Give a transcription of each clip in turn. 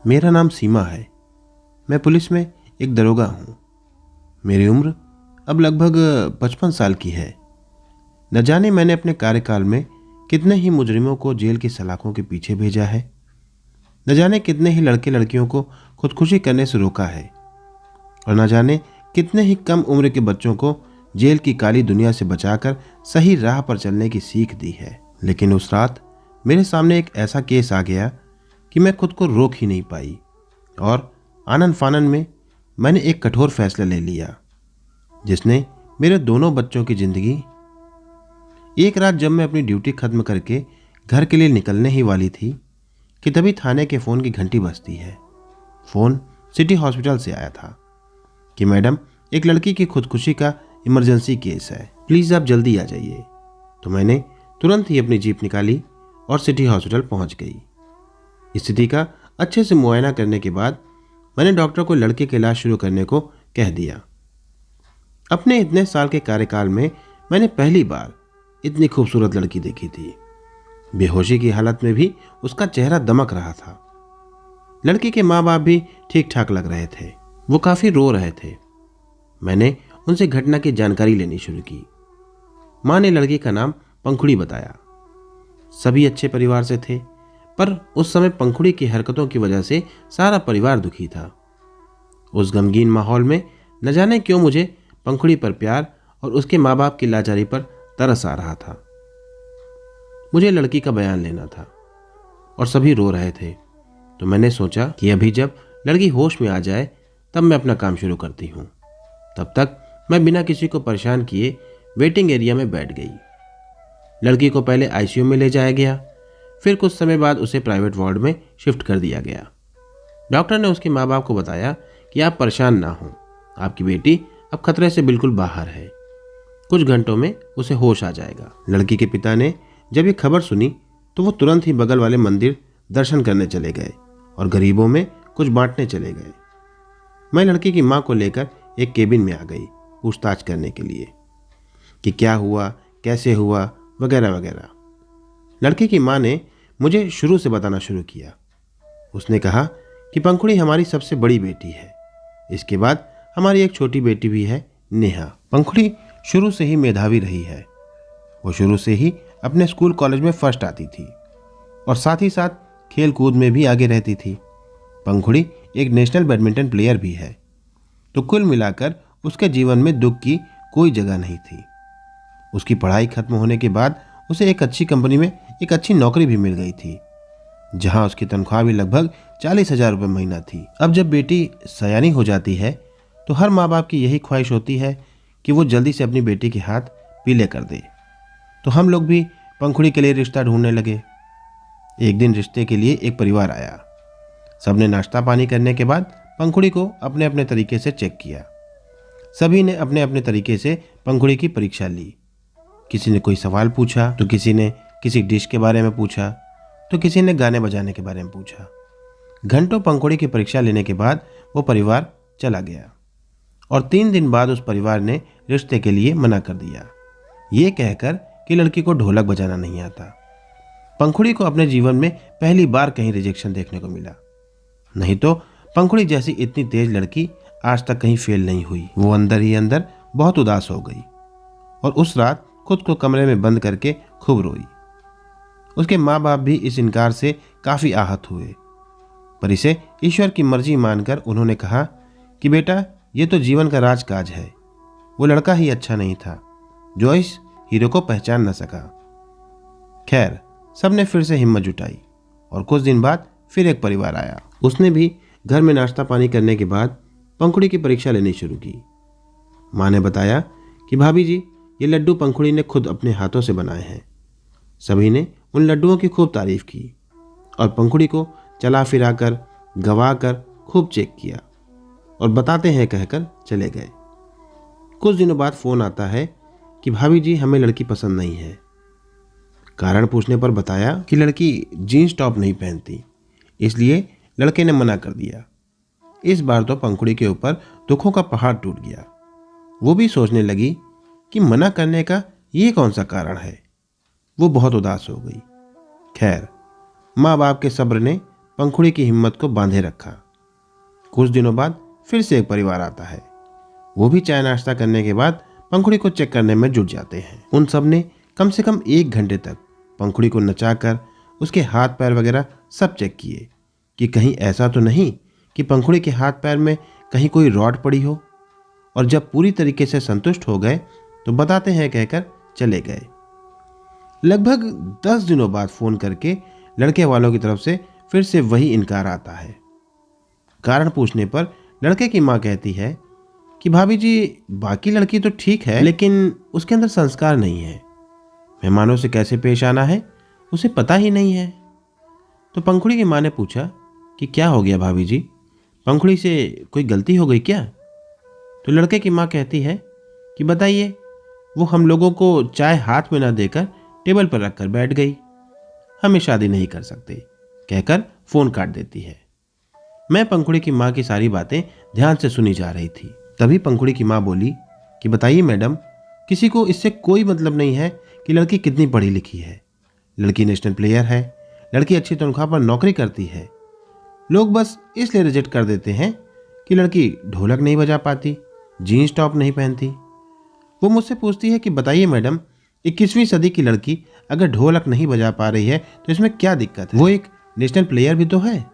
मेरा नाम सीमा है। मैं पुलिस में एक दरोगा हूँ। मेरी उम्र अब लगभग 55 साल की है। न जाने मैंने अपने कार्यकाल में कितने ही मुजरिमों को जेल की सलाखों के पीछे भेजा है। न जाने कितने ही लड़के लड़कियों को खुदकुशी करने से रोका है और न जाने कितने ही कम उम्र के बच्चों को जेल की काली दुनिया से बचाकर सही राह पर चलने की सीख दी है। लेकिन उस रात मेरे सामने एक ऐसा केस आ गया कि मैं खुद को रोक ही नहीं पाई और आनन फानन में मैंने एक कठोर फैसला ले लिया जिसने मेरे दोनों बच्चों की जिंदगी। एक रात जब मैं अपनी ड्यूटी खत्म करके घर के लिए निकलने ही वाली थी कि तभी थाने के फ़ोन की घंटी बजती है। फ़ोन सिटी हॉस्पिटल से आया था कि मैडम, एक लड़की की खुदकुशी का इमरजेंसी केस है, प्लीज़ आप जल्दी आ जाइए। तो मैंने तुरंत ही अपनी जीप निकाली और सिटी हॉस्पिटल पहुंच गई। स्थिति का अच्छे से मुआयना करने के बाद मैंने डॉक्टर को लड़के के इलाज शुरू करने को कह दिया। अपने इतने साल के कार्यकाल में मैंने पहली बार इतनी खूबसूरत लड़की देखी थी। बेहोशी की हालत में भी उसका चेहरा दमक रहा था। लड़की के माँ बाप भी ठीक ठाक लग रहे थे। वो काफ़ी रो रहे थे। मैंने उनसे घटना की जानकारी लेनी शुरू की। माँ ने लड़की का नाम पंखुड़ी बताया। सभी अच्छे परिवार से थे, पर उस समय पंखुड़ी की हरकतों की वजह से सारा परिवार दुखी था। उस गमगीन माहौल में न जाने क्यों मुझे पंखुड़ी पर प्यार और उसके माँ बाप की लाचारी पर तरस आ रहा था। मुझे लड़की का बयान लेना था और सभी रो रहे थे, तो मैंने सोचा कि अभी जब लड़की होश में आ जाए तब मैं अपना काम शुरू करती हूँ। तब तक मैं बिना किसी को परेशान किए वेटिंग एरिया में बैठ गई। लड़की को पहले आईसीयू में ले जाया गया, फिर कुछ समय बाद उसे प्राइवेट वार्ड में शिफ्ट कर दिया गया। डॉक्टर ने उसके माँ बाप को बताया कि आप परेशान ना हों, आपकी बेटी अब खतरे से बिल्कुल बाहर है, कुछ घंटों में उसे होश आ जाएगा। लड़की के पिता ने जब ये खबर सुनी तो वो तुरंत ही बगल वाले मंदिर दर्शन करने चले गए और गरीबों में कुछ बांटने चले गए। मैं लड़की की माँ को लेकर एक केबिन में आ गई पूछताछ करने के लिए कि क्या हुआ, कैसे हुआ, वगैरह वगैरह। लड़की की माँ ने मुझे शुरू से बताना शुरू किया। उसने कहा कि पंखुड़ी हमारी सबसे बड़ी बेटी है। इसके बाद हमारी एक छोटी बेटी भी है, नेहा। पंखुड़ी शुरू से ही मेधावी रही है। वो शुरू से ही अपने स्कूल कॉलेज में फर्स्ट आती थी और साथ ही साथ खेल कूद में भी आगे रहती थी। पंखुड़ी एक नेशनल बैडमिंटन प्लेयर भी है। तो कुल मिलाकर उसके जीवन में दुख की कोई जगह नहीं थी। उसकी पढ़ाई खत्म होने के बाद उसे एक अच्छी कंपनी में एक अच्छी नौकरी भी मिल गई थी, जहां उसकी तनख्वाह भी लगभग 40,000 रुपये महीना थी। अब जब बेटी सयानी हो जाती है तो हर माँ बाप की यही ख्वाहिश होती है कि वो जल्दी से अपनी बेटी के हाथ पीले कर दे। तो हम लोग भी पंखुड़ी के लिए रिश्ता ढूंढने लगे। एक दिन रिश्ते के लिए एक परिवार आया। सबने नाश्ता पानी करने के बाद पंखुड़ी को अपने अपने तरीके से चेक किया। सभी ने अपने अपने तरीके से पंखुड़ी की परीक्षा ली। किसी ने कोई सवाल पूछा, तो किसी ने किसी डिश के बारे में पूछा, तो किसी ने गाने बजाने के बारे में पूछा। घंटों पंखुड़ी की परीक्षा लेने के बाद वो परिवार चला गया और 3 दिन बाद उस परिवार ने रिश्ते के लिए मना कर दिया, ये कहकर कि लड़की को ढोलक बजाना नहीं आता। पंखुड़ी को अपने जीवन में पहली बार कहीं रिजेक्शन देखने को मिला। नहीं तो पंखुड़ी जैसी इतनी तेज लड़की आज तक कहीं फेल नहीं हुई। वो अंदर ही अंदर बहुत उदास हो गई और उस रात खुद को कमरे में बंद करके खूब रोई। उसके माँ बाप भी इस इनकार से काफ़ी आहत हुए, पर इसे ईश्वर की मर्जी मानकर उन्होंने कहा कि बेटा, ये तो जीवन का राजकाज है। वो लड़का ही अच्छा नहीं था जो इस हीरो को पहचान न सका। खैर, सबने फिर से हिम्मत जुटाई और कुछ दिन बाद फिर एक परिवार आया। उसने भी घर में नाश्ता पानी करने के बाद पंखुड़ी की परीक्षा लेनी शुरू की। माँ ने बताया कि भाभी जी, ये लड्डू पंखुड़ी ने खुद अपने हाथों से बनाए हैं। सभी ने उन लड्डुओं की खूब तारीफ की और पंखुड़ी को चला फिरा कर, गवा कर खूब चेक किया और बताते हैं कहकर चले गए। कुछ दिनों बाद फ़ोन आता है कि भाभी जी, हमें लड़की पसंद नहीं है। कारण पूछने पर बताया कि लड़की जीन्स टॉप नहीं पहनती, इसलिए लड़के ने मना कर दिया। इस बार तो पंखुड़ी के ऊपर दुखों का पहाड़ टूट गया। वो भी सोचने लगी कि मना करने का ये कौन सा कारण है। वो बहुत उदास हो गई। खैर, माँ बाप के सब्र ने पंखुड़ी की हिम्मत को बांधे रखा। कुछ दिनों बाद फिर से एक परिवार आता है। वो भी चाय नाश्ता करने के बाद पंखुड़ी को चेक करने में जुट जाते हैं। उन सब ने कम से कम 1 घंटे तक पंखुड़ी को नचाकर उसके हाथ पैर वगैरह सब चेक किए कि कहीं ऐसा तो नहीं कि पंखुड़ी के हाथ पैर में कहीं कोई रॉड पड़ी हो। और जब पूरी तरीके से संतुष्ट हो गए तो बताते हैं कहकर चले गए। लगभग 10 दिनों बाद फोन करके लड़के वालों की तरफ से फिर से वही इनकार आता है। कारण पूछने पर लड़के की माँ कहती है कि भाभी जी, बाकी लड़की तो ठीक है लेकिन उसके अंदर संस्कार नहीं है। मेहमानों से कैसे पेश आना है उसे पता ही नहीं है। तो पंखुड़ी की माँ ने पूछा कि क्या हो गया भाभी जी, पंखुड़ी से कोई गलती हो गई क्या? तो लड़के की माँ कहती है कि बताइए, वो हम लोगों को चाय हाथ में ना देकर टेबल पर रखकर बैठ गई। हमें शादी नहीं कर सकते कहकर फोन काट देती है। मैं पंखुड़ी की माँ की सारी बातें ध्यान से सुनी जा रही थी। तभी पंखुड़ी की माँ बोली कि बताइए मैडम, किसी को इससे कोई मतलब नहीं है कि लड़की कितनी पढ़ी लिखी है। लड़की नेशनल प्लेयर है, लड़की अच्छी तनख्वाह पर नौकरी करती है। लोग बस इसलिए रिजेक्ट कर देते हैं कि लड़की ढोलक नहीं बजा पाती, जीन्स टॉप नहीं पहनती। वो मुझसे पूछती है कि बताइए मैडम, 21वीं सदी की लड़की अगर ढोलक नहीं बजा पा रही है तो इसमें क्या दिक्कत है? वो एक नेशनल प्लेयर भी तो है,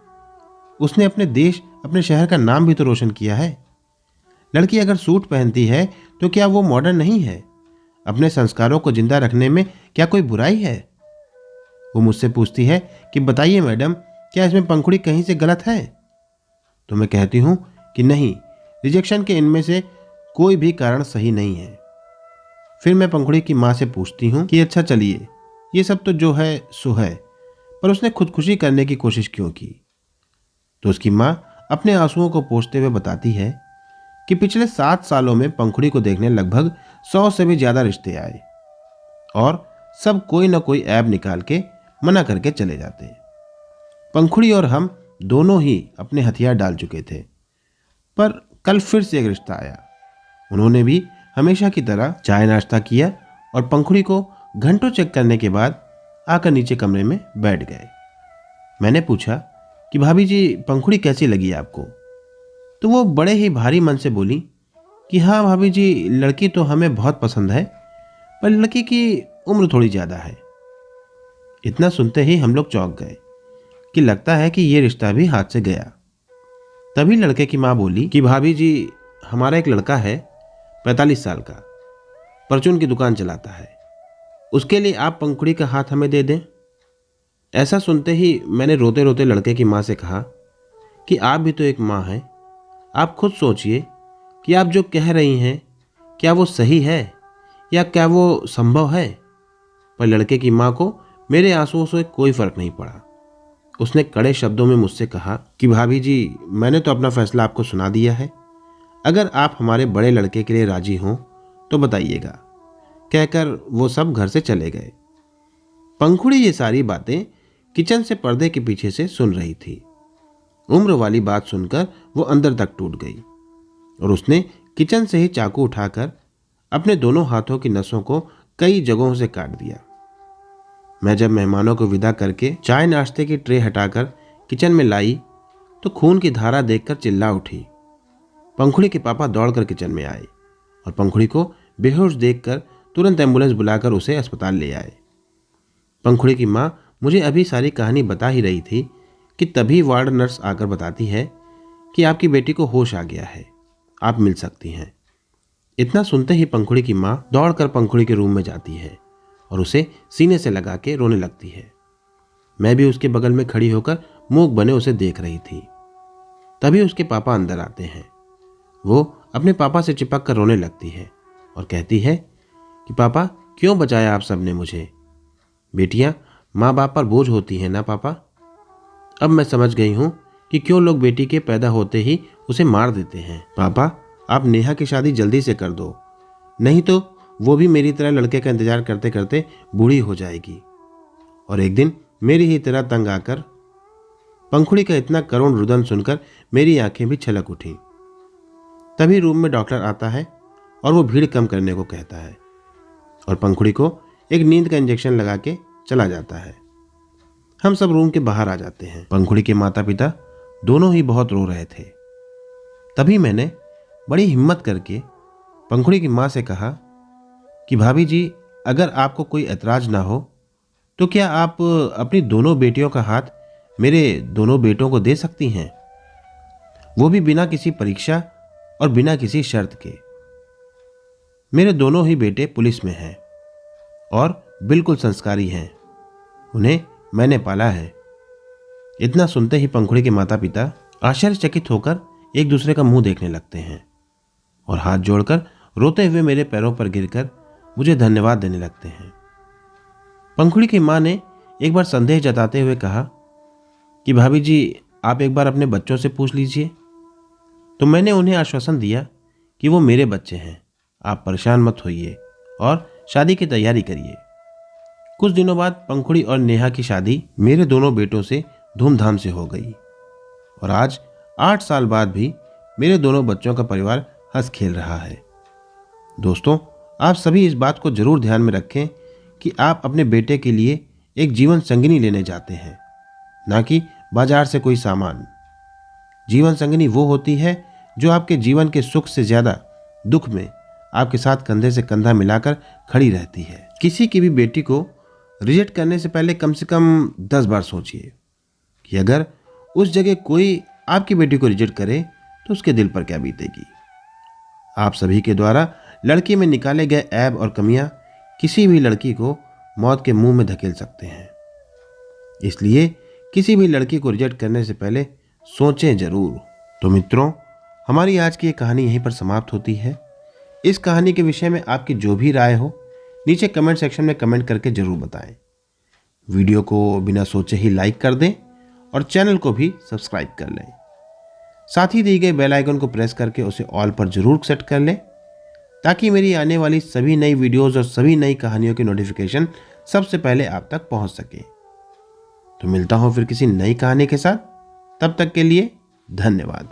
उसने अपने देश अपने शहर का नाम भी तो रोशन किया है। लड़की अगर सूट पहनती है तो क्या वो मॉडर्न नहीं है? अपने संस्कारों को जिंदा रखने में क्या कोई बुराई है? वो मुझसे पूछती है कि बताइए मैडम, क्या इसमें पंखुड़ी कहीं से गलत है? तो मैं कहती हूं कि नहीं, रिजेक्शन के इनमें से कोई भी कारण सही नहीं है। फिर मैं पंखुड़ी की माँ से पूछती हूँ कि अच्छा चलिए, ये सब तो जो है सो है, पर उसने खुदकुशी करने की कोशिश क्यों की? तो उसकी माँ अपने आंसुओं को पोंछते हुए बताती है कि पिछले 7 सालों में पंखुड़ी को देखने लगभग 100 से भी ज्यादा रिश्ते आए और सब कोई ना कोई ऐब निकाल के मना करके चले जाते। पंखुड़ी और हम दोनों ही अपने हथियार डाल चुके थे, पर कल फिर से एक रिश्ता आया। उन्होंने भी हमेशा की तरह चाय नाश्ता किया और पंखुड़ी को घंटों चेक करने के बाद आकर नीचे कमरे में बैठ गए। मैंने पूछा कि भाभी जी, पंखुड़ी कैसी लगी आपको? तो वो बड़े ही भारी मन से बोली कि हाँ भाभी जी, लड़की तो हमें बहुत पसंद है, पर लड़की की उम्र थोड़ी ज़्यादा है। इतना सुनते ही हम लोग चौंक गए कि लगता है कि ये रिश्ता भी हाथ से गया। तभी लड़के की माँ बोली कि भाभी जी, हमारा एक लड़का है 45 साल का, परचून की दुकान चलाता है, उसके लिए आप पंखुड़ी का हाथ हमें दे दें। ऐसा सुनते ही मैंने रोते रोते लड़के की माँ से कहा कि आप भी तो एक माँ हैं, आप खुद सोचिए कि आप जो कह रही हैं क्या वो सही है या क्या वो संभव है? पर लड़के की माँ को मेरे आंसुओं से कोई फर्क नहीं पड़ा। उसने कड़े शब्दों में मुझसे कहा कि भाभी जी, मैंने तो अपना फैसला आपको सुना दिया है, अगर आप हमारे बड़े लड़के के लिए राजी हों तो बताइएगा, कहकर वो सब घर से चले गए। पंखुड़ी ये सारी बातें किचन से पर्दे के पीछे से सुन रही थी। उम्र वाली बात सुनकर वो अंदर तक टूट गई और उसने किचन से ही चाकू उठाकर अपने दोनों हाथों की नसों को कई जगहों से काट दिया। मैं जब मेहमानों को विदा करके चाय नाश्ते की ट्रे हटाकर किचन में लाई तो खून की धारा देखकर चिल्ला उठी। पंखुड़ी के पापा दौड़कर किचन में आए और पंखुड़ी को बेहोश देखकर तुरंत एम्बुलेंस बुलाकर उसे अस्पताल ले आए। पंखुड़ी की माँ मुझे अभी सारी कहानी बता ही रही थी कि तभी वार्ड नर्स आकर बताती है कि आपकी बेटी को होश आ गया है, आप मिल सकती हैं। इतना सुनते ही पंखुड़ी की माँ दौड़कर पंखुड़ी के रूम में जाती है और उसे सीने से लगा के रोने लगती है। मैं भी उसके बगल में खड़ी होकर मूक बने उसे देख रही थी। तभी उसके पापा अंदर आते हैं। वो अपने पापा से चिपक कर रोने लगती है और कहती है कि पापा, क्यों बचाया आप सबने मुझे? बेटियां माँ बाप पर बोझ होती हैं ना पापा। अब मैं समझ गई हूँ कि क्यों लोग बेटी के पैदा होते ही उसे मार देते हैं। पापा, आप नेहा की शादी जल्दी से कर दो, नहीं तो वो भी मेरी तरह लड़के का इंतजार करते करते बूढ़ी हो जाएगी और एक दिन मेरी ही तरह तंग आकर। पंखुड़ी का इतना करुण रुदन सुनकर मेरी आंखें भी छलक उठी। तभी रूम में डॉक्टर आता है और वो भीड़ कम करने को कहता है और पंखुड़ी को एक नींद का इंजेक्शन लगा के चला जाता है। हम सब रूम के बाहर आ जाते हैं। पंखुड़ी के माता पिता दोनों ही बहुत रो रहे थे। तभी मैंने बड़ी हिम्मत करके पंखुड़ी की माँ से कहा कि भाभी जी, अगर आपको कोई ऐतराज ना हो तो क्या आप अपनी दोनों बेटियों का हाथ मेरे दोनों बेटों को दे सकती हैं, वो भी बिना किसी परीक्षा और बिना किसी शर्त के। मेरे दोनों ही बेटे पुलिस में हैं और बिल्कुल संस्कारी हैं। उन्हें मैंने पाला है। इतना सुनते ही पंखुड़ी के माता पिता आश्चर्यचकित होकर एक दूसरे का मुंह देखने लगते हैं और हाथ जोड़कर रोते हुए मेरे पैरों पर गिरकर मुझे धन्यवाद देने लगते हैं। पंखुड़ी की मां ने एक बार संदेह जताते हुए कहा कि भाभी जी, आप एक बार अपने बच्चों से पूछ लीजिए। तो मैंने उन्हें आश्वासन दिया कि वो मेरे बच्चे हैं, आप परेशान मत होइए और शादी की तैयारी करिए। कुछ दिनों बाद पंखुड़ी और नेहा की शादी मेरे दोनों बेटों से धूमधाम से हो गई और आज 8 साल बाद भी मेरे दोनों बच्चों का परिवार हंस खेल रहा है। दोस्तों, आप सभी इस बात को जरूर ध्यान में रखें कि आप अपने बेटे के लिए एक जीवन संगिनी लेने जाते हैं, ना कि बाजार से कोई सामान। जीवन संगिनी वो होती है जो आपके जीवन के सुख से ज्यादा दुख में आपके साथ कंधे से कंधा मिलाकर खड़ी रहती है। किसी की भी बेटी को रिजेक्ट करने से पहले कम से कम 10 बार सोचिए कि अगर उस जगह कोई आपकी बेटी को रिजेक्ट करे तो उसके दिल पर क्या बीतेगी। आप सभी के द्वारा लड़की में निकाले गए ऐब और कमियां किसी भी लड़की को मौत के मुंह में धकेल सकते हैं। इसलिए किसी भी लड़की को रिजेक्ट करने से पहले सोचें जरूर। तो मित्रों, हमारी आज की ये कहानी यहीं पर समाप्त होती है। इस कहानी के विषय में आपकी जो भी राय हो नीचे कमेंट सेक्शन में कमेंट करके जरूर बताएं। वीडियो को बिना सोचे ही लाइक कर दें और चैनल को भी सब्सक्राइब कर लें। साथ ही दी गए बेल आइकन को प्रेस करके उसे ऑल पर जरूर सेट कर लें ताकि मेरी आने वाली सभी नई वीडियोस और सभी नई कहानियों की नोटिफिकेशन सबसे पहले आप तक पहुंच सके। तो मिलता हूं फिर किसी नई कहानी के साथ। तब तक के लिए धन्यवाद।